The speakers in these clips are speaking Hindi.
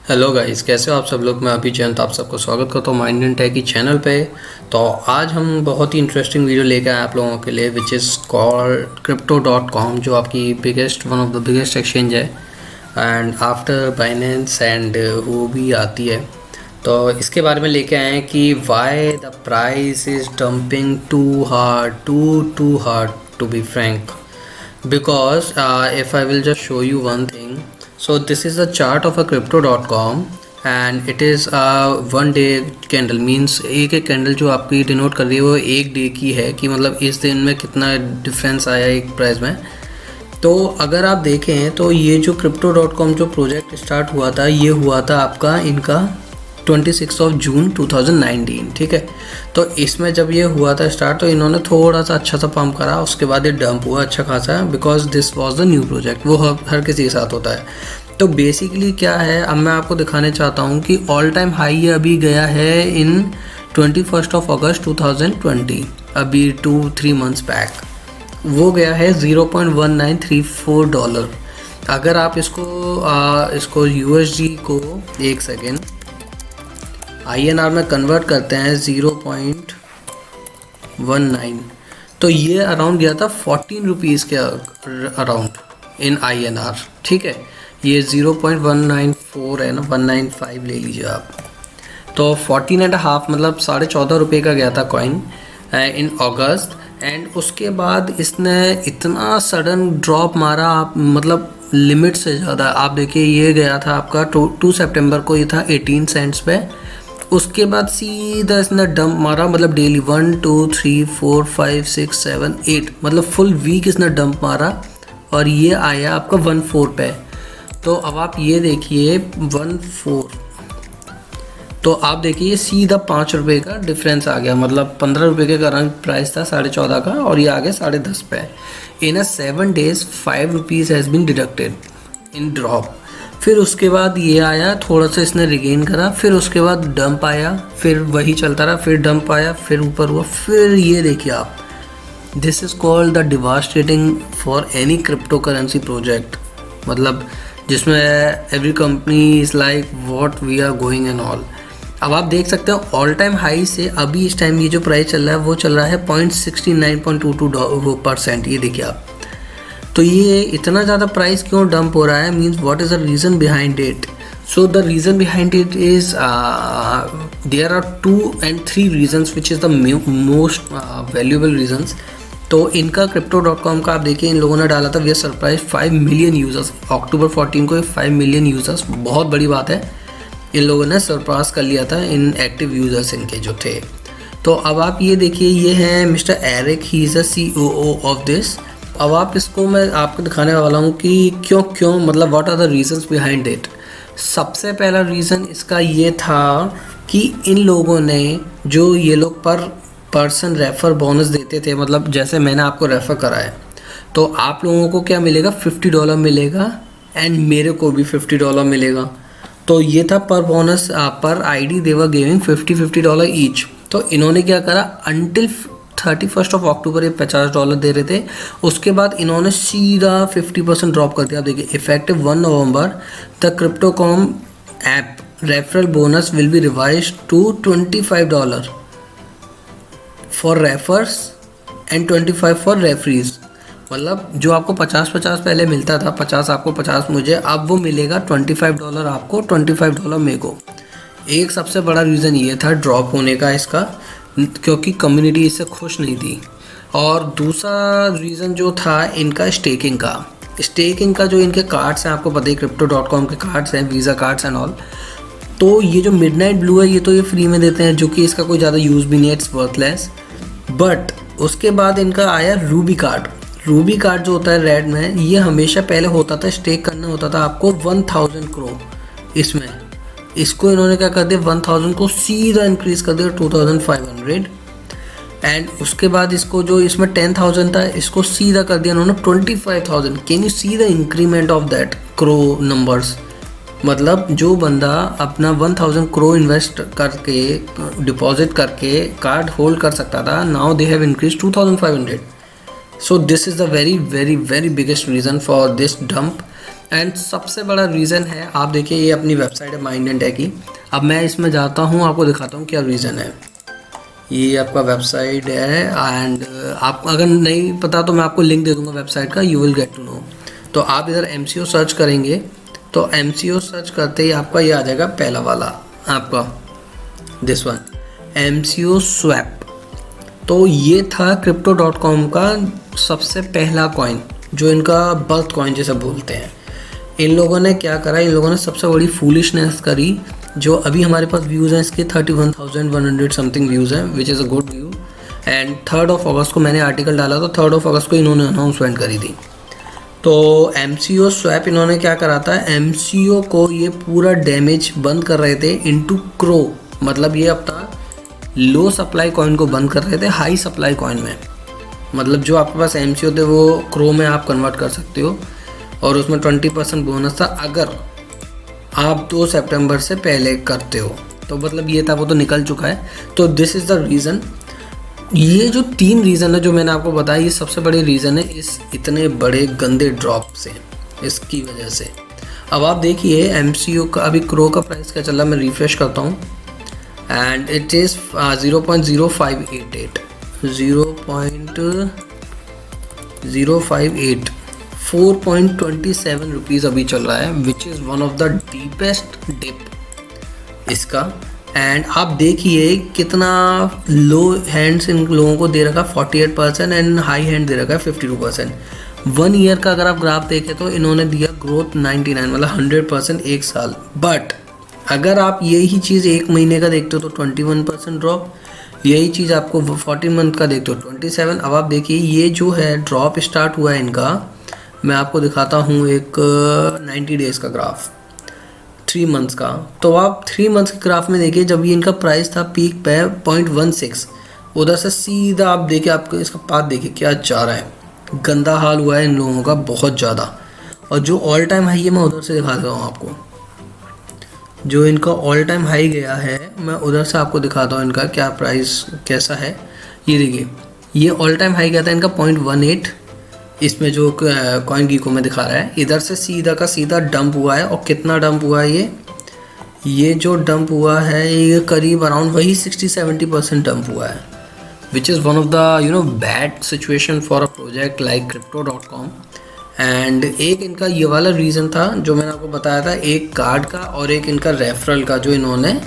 हेलो गाइस, कैसे हो आप सब लोग। मैं अभी जयंत आप सबको स्वागत करता हूँ माइंड एंड टेक चैनल पे। तो आज हम बहुत ही इंटरेस्टिंग वीडियो लेके आए आप लोगों के लिए, विच इज़ कॉल्ड crypto.com, जो आपकी one of the biggest exchange है एंड आफ्टर बाइनेंस एंड वो भी आती है। तो इसके बारे में लेके आए हैं कि why the price is dumping too hard to be frank, because if I will just show you one thing. So this is a chart of a crypto.com and it is a 1 day candle, means एक कैंडल जो आपकी डिनोट कर रही है वो एक डे की है कि मतलब इस दिन में कितना डिफरेंस आया एक प्राइस में। तो अगर आप देखें तो ये जो crypto.com जो प्रोजेक्ट स्टार्ट हुआ था, ये हुआ था आपका इनका 26 जून 2019, ठीक है। तो इसमें जब ये हुआ था स्टार्ट, तो इन्होंने थोड़ा सा अच्छा सा पंप करा, उसके बाद ये डंप हुआ अच्छा खासा, because this was the new project. वो हर किसी के साथ होता है। तो बेसिकली क्या है, अब मैं आपको दिखाने चाहता हूँ कि ऑल टाइम हाई ये अभी गया है इन 21 अगस्त 2020, अभी 2-3 मंथ्स बैक वो गया है $0.1934। अगर आप इसको USD को एक सेकेंड INR में कन्वर्ट करते हैं 0.19, तो ये अराउंड गया था 14 रुपीज़ के अराउंड इन INR, ठीक है। ये 0.194 है ना, 195 ले लीजिए आप। तो 14.5 मतलब 14.5 रुपये का गया था कॉइन इन अगस्त। एंड उसके बाद इसने इतना सडन ड्रॉप मारा, आप मतलब लिमिट से ज़्यादा। आप देखिए ये गया था आपका 2 सितंबर को, ये था 18 सेंट्स पे। उसके बाद सीधा इसने डंप मारा, मतलब डेली 1 2 3 4 5 6 7 8 मतलब फुल वीक इसने डंप मारा और ये आया आपका 1.4 पे। तो अब आप ये देखिए 1.4, तो आप देखिए सीधा 5 रुपये का डिफरेंस आ गया, मतलब 15 रुपये के करंट प्राइस था 14.5 का और ये आ गया 10.5 पे। In 7 days 5 rupees has been deducted in drop. फिर उसके बाद ये आया, थोड़ा सा इसने रिगेन करा, फिर उसके बाद डंप आया, फिर वही चलता रहा, फिर डंप आया, फिर ऊपर हुआ, फिर ये देखिए आप, this is called the devastating for any crypto currency project, मतलब जिसमें every company is like what we are going and all. अब आप देख सकते हो ऑल टाइम हाई से अभी इस टाइम ये जो प्राइस चल रहा है वो चल रहा है 0.6922%। ये देखिए आप, तो ये इतना ज़्यादा प्राइस क्यों डंप हो रहा है, means what is the reason behind it. So the reason behind it is there are 2 and 3 reasons which is the most valuable reasons. तो इनका crypto.com का आप देखिए, इन लोगों ने डाला था we are surprise 5 million users October 14 को। 5 मिलियन यूज़र्स बहुत बड़ी बात है, इन लोगों ने सरपास कर लिया था इन एक्टिव यूज़र्स इनके जो थे। तो अब आप ये देखिए, ये है mister Eric, he is a CEO of this. अब आप इसको मैं आपको दिखाने वाला हूँ कि क्यों मतलब what are the reasons behind it. सबसे पहला रीज़न इसका ये था कि इन लोगों ने जो ये लोग पर पर्सन रेफ़र बोनस देते थे, मतलब जैसे मैंने आपको रेफ़र करा है तो आप लोगों को क्या मिलेगा, $50 मिलेगा एंड मेरे को भी $50 मिलेगा। तो ये था पर बोनस, पर ID they were giving $50 each. तो इन्होंने क्या करा, अंटिल 31 अक्टूबर ये $50 दे रहे थे, उसके बाद इन्होंने सीधा 50% ड्रॉप कर दिया। आप देखिए effective 1 November the crypto com app referral bonus will be revise to $25 for referrers and 25 for referees. मतलब जो आपको 50-50 पहले मिलता था, 50 आपको 50 मुझे, अब वो मिलेगा $25 आपको, $25 मेरे को। एक सबसे बड़ा रीज़न ये था ड्रॉप होने का इसका, क्योंकि कम्युनिटी इससे खुश नहीं थी। और दूसरा रीज़न जो था इनका स्टेकिंग का जो इनके कार्ड्स हैं, आपको पता है crypto.com के कार्ड्स हैं, वीज़ा कार्ड्स एंड ऑल। तो ये जो मिडनाइट ब्लू है ये तो ये फ्री में देते हैं, जो कि इसका कोई ज़्यादा यूज़ भी नहीं है, इट्स वर्थलेस। बट उसके बाद इनका आया रूबी कार्ड जो होता है रेड में, ये हमेशा पहले होता था, स्टेक करना होता था आपको 1000 करोड़ इसमें। इसको इन्होंने क्या कर दिया, 1000 को सीधा इंक्रीज़ कर दिया 2500। एंड उसके बाद इसको जो इसमें 10,000 था, इसको सीधा कर दिया इन्होंने 25,000। Can you see the increment of that crow numbers. मतलब जो बंदा अपना 1000 करोड़ इन्वेस्ट करके, डिपॉजिट करके कार्ड होल्ड कर सकता था, now they have increase 2500। So this is the very biggest reason for this dump. And सबसे बड़ा रीज़न है, आप देखिए ये अपनी वेबसाइट है माइंड एंड टेक की। अब मैं इसमें जाता हूँ, आपको दिखाता हूँ क्या रीज़न है। ये आपका वेबसाइट है एंड आप अगर नहीं पता तो मैं आपको लिंक दे दूँगा वेबसाइट का, you will get to know. तो आप इधर MCO सर्च करेंगे तो MCO सर्च करते ही आपका ये आ जाएगा पहला वाला आपका दिस वन MCO स्वैप। तो ये था Crypto.com का सबसे पहला कॉइन, जो इनका बर्थ कॉइन जैसे बोलते हैं। इन लोगों ने क्या करा, इन लोगों ने सबसे बड़ी फूलिशनेस करी। जो अभी हमारे पास व्यूज़ हैं इसके 31,100 समथिंग व्यूज़ हैं, which is a good view. And 3 अगस्त को मैंने आर्टिकल डाला तो 3 अगस्त को इन्होंने अनाउंसमेंट करी थी। तो MCO स्वैप इन्होंने क्या करा था, MCO को ये पूरा डैमेज बंद कर रहे थे इनटू क्रो, मतलब ये अपना लो सप्लाई कॉइन को बंद कर रहे थे हाई सप्लाई कॉइन में। मतलब जो आपके पास MCO थे वो क्रो में आप कन्वर्ट कर सकते हो, और उसमें 20% बोनस था अगर आप 2 सितंबर से पहले करते हो। तो मतलब ये था, वो तो निकल चुका है। तो दिस इज़ द रीज़न। ये जो 3 रीज़न है जो मैंने आपको बताया, ये सबसे बड़े रीज़न है इस इतने बड़े गंदे ड्रॉप से, इसकी वजह से। अब आप देखिए MCO का अभी क्रो का प्राइस क्या चल रहा है, मैं रिफ्रेश करता हूँ एंड इट इज़ 0.0588 0.058 4.27 रुपीज़ अभी चल रहा है, which is one of the deepest dip इसका। एंड आप देखिए कितना लो हैंड्स इन लोगों को दे रखा है 48% एंड हाई हैंड दे रखा है 52%। 1 ईयर का अगर आप ग्राफ देखें तो इन्होंने दिया ग्रोथ 99, मतलब 100% एक साल। बट अगर आप यही चीज़ 1 महीने का देखते हो तो 21% ड्रॉप, यही चीज़ आपको 14 मंथ का देखते हो 27। अब आप देखिए ये जो है ड्रॉप स्टार्ट हुआ है इनका, मैं आपको दिखाता हूँ एक 90 डेज़ का ग्राफ 3 मंथ्स का। तो आप 3 मंथ्स के ग्राफ में देखिए, जब ये इनका प्राइस था पीक पे 0.16, उधर से सीधा आप देखिए, आपको इसका पाथ देखिए क्या जा रहा है, गंदा हाल हुआ है इन लोगों का बहुत ज़्यादा। और जो ऑल टाइम हाई है मैं उधर से दिखाता हूँ आपको, जो इनका ऑल टाइम हाई गया है मैं उधर से आपको दिखाता हूँ इनका क्या प्राइस कैसा है। ये देखिए ये ऑल टाइम हाई गया था इनका 0.18, इसमें जो कॉइन गीको में दिखा रहा है। इधर से सीधा का सीधा डंप हुआ है, और कितना डंप हुआ है ये जो डंप हुआ है ये करीब अराउंड वही 60-70% डंप हुआ है, which is one of the bad situation for a project like Crypto.com। And एक इनका ये वाला रीज़न था जो मैंने आपको बताया था, एक कार्ड का और एक इनका रेफरल का, जो इन्होंने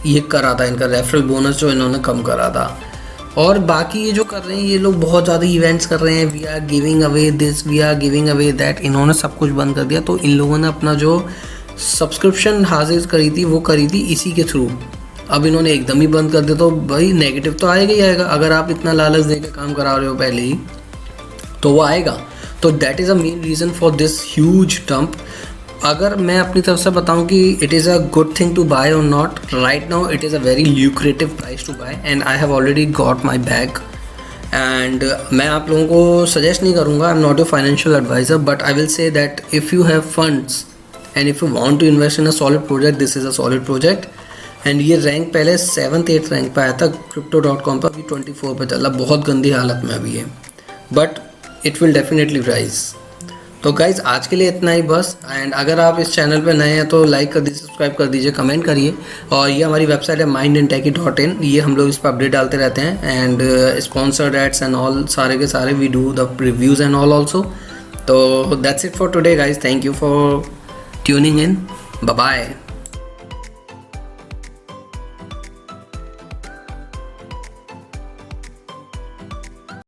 ये करा था, इनका रेफरल बोनस जो इन्होंने कम करा था। और बाकी ये जो कर रहे हैं ये लोग बहुत ज़्यादा इवेंट्स कर रहे हैं, we are giving away this, we are giving away that, इन्होंने सब कुछ बंद कर दिया। तो इन लोगों ने अपना जो सब्सक्रिप्शन हाजिर करी थी वो करी थी इसी के थ्रू, अब इन्होंने एकदम ही बंद कर दिया। तो भाई नेगेटिव तो आएगा ही आएगा, अगर आप इतना लालच दे के काम करा रहे हो पहले ही तो वो आएगा। तो that is a main reason for this huge dump. अगर मैं अपनी तरफ से बताऊं कि it is a good thing to buy और not, right now it is a very lucrative price to buy and I have already got my bag. And मैं आप लोगों को सजेस्ट नहीं करूँगा, I am not a financial adviser, but I will say that if you have funds and if you want to invest in a solid project, this is a solid project. And ये रैंक पहले 7th-8th रैंक पे आया था Crypto.com पर, अभी 24 पे चल रहा, बहुत गंदी हालत में अभी है, but it will definitely rise. तो गाइज़ आज के लिए इतना ही बस। एंड अगर आप इस चैनल पे नए हैं तो लाइक कर दीजिए, सब्सक्राइब कर दीजिए, कमेंट करिए। और ये हमारी वेबसाइट है mindandtechie.in, ये हम लोग इस पर अपडेट डालते रहते हैं and sponsored ads and all, सारे के सारे we do the reviews and all also. तो that's it for today guys, thank you for tuning in, bye bye.